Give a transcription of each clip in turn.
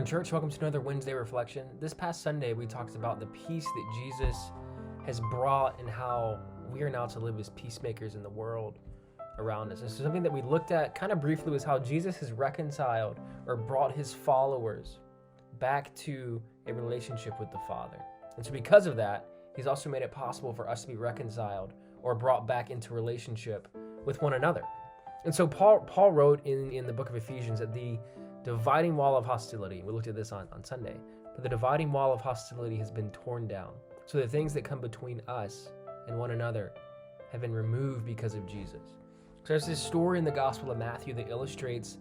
morning, church. Welcome to another Wednesday reflection. This past Sunday, we talked about the peace that Jesus has brought and how we are now to live as peacemakers in the world around us. And so something that we looked at kind of briefly was how Jesus has reconciled or brought his followers back to a relationship with the Father. And so because of that, he's also made it possible for us to be reconciled or brought back into relationship with one another. And so Paul wrote in the book of Ephesians that the dividing wall of hostility, we looked at this on Sunday, but the dividing wall of hostility has been torn down. So the things that come between us and one another have been removed because of Jesus. So there's this story in the Gospel of Matthew that illustrates,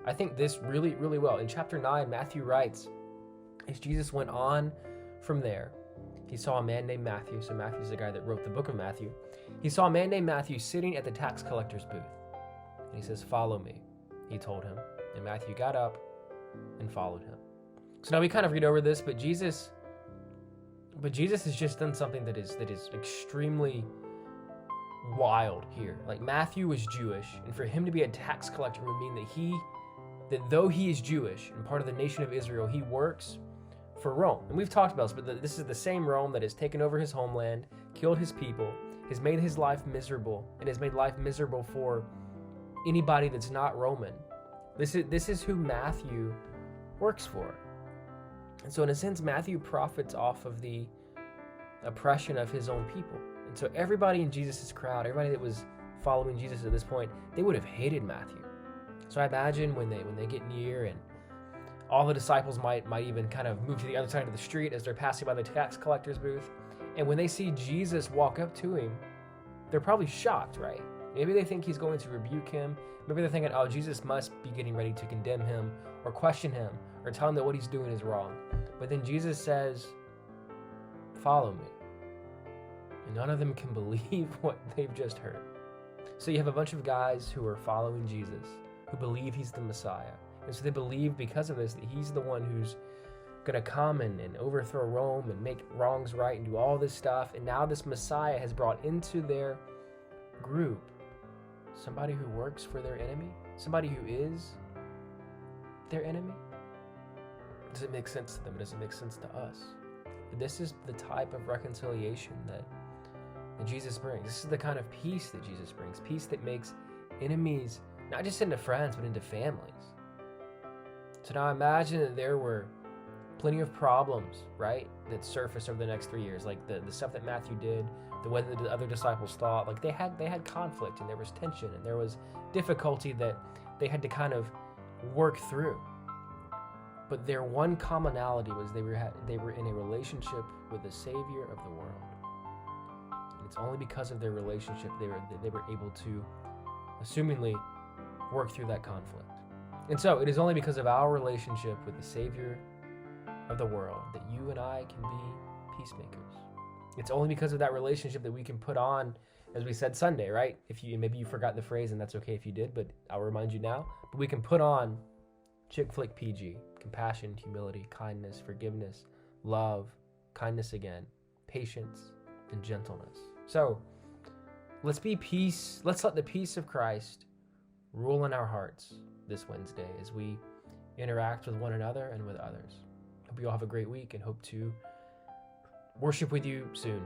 I think, this really, really well. In chapter 9, Matthew writes, as Jesus went on from there, he saw a man named Matthew. So Matthew's the guy that wrote the book of Matthew. He saw a man named Matthew sitting at the tax collector's booth. And he says, "Follow me," he told him. And Matthew got up and followed him. So now we kind of read over this, but Jesus has just done something that is extremely wild here. Like, Matthew was Jewish, and for him to be a tax collector would mean that though he is Jewish and part of the nation of Israel, he works for Rome. And we've talked about this, but this is the same Rome that has taken over his homeland, killed his people, has made his life miserable, and has made life miserable for anybody that's not Roman. This is who Matthew works for. And so in a sense, Matthew profits off of the oppression of his own people. And so everybody in Jesus' crowd, everybody that was following Jesus at this point, they would have hated Matthew. So I imagine when they get near, and all the disciples might even kind of move to the other side of the street as they're passing by the tax collector's booth. And when they see Jesus walk up to him, they're probably shocked, right? Maybe they think he's going to rebuke him. Maybe they're thinking, oh, Jesus must be getting ready to condemn him or question him or tell him that what he's doing is wrong. But then Jesus says, "Follow me." And none of them can believe what they've just heard. So you have a bunch of guys who are following Jesus, who believe he's the Messiah. And so they believe because of this that he's the one who's going to come and overthrow Rome and make wrongs right and do all this stuff. And now this Messiah has brought into their group somebody who works for their enemy, somebody who is their enemy. Does it make sense to them? Does it make sense to us? This is the type of reconciliation that Jesus brings. This is the kind of peace that Jesus brings. Peace that makes enemies not just into friends, but into families. So now imagine that there were plenty of problems, right, that surfaced over the next 3 years, like the stuff that Matthew did, the way that the other disciples thought. Like they had conflict, and there was tension, and there was difficulty that they had to kind of work through. But their one commonality was they were in a relationship with the Savior of the world. And it's only because of their relationship they were able to, assumingly, work through that conflict. And so it is only because of our relationship with the Savior of the world that you and I can be peacemakers. It's only because of that relationship that we can put on, as we said Sunday, right? Maybe you forgot the phrase, and that's okay if you did, but I'll remind you now. But we can put on chick flick PG: compassion, humility, kindness, forgiveness, love, kindness again, patience, and gentleness. So let's be peace. Let's let the peace of Christ rule in our hearts this Wednesday as we interact with one another and with others. Hope you all have a great week, and hope to worship with you soon.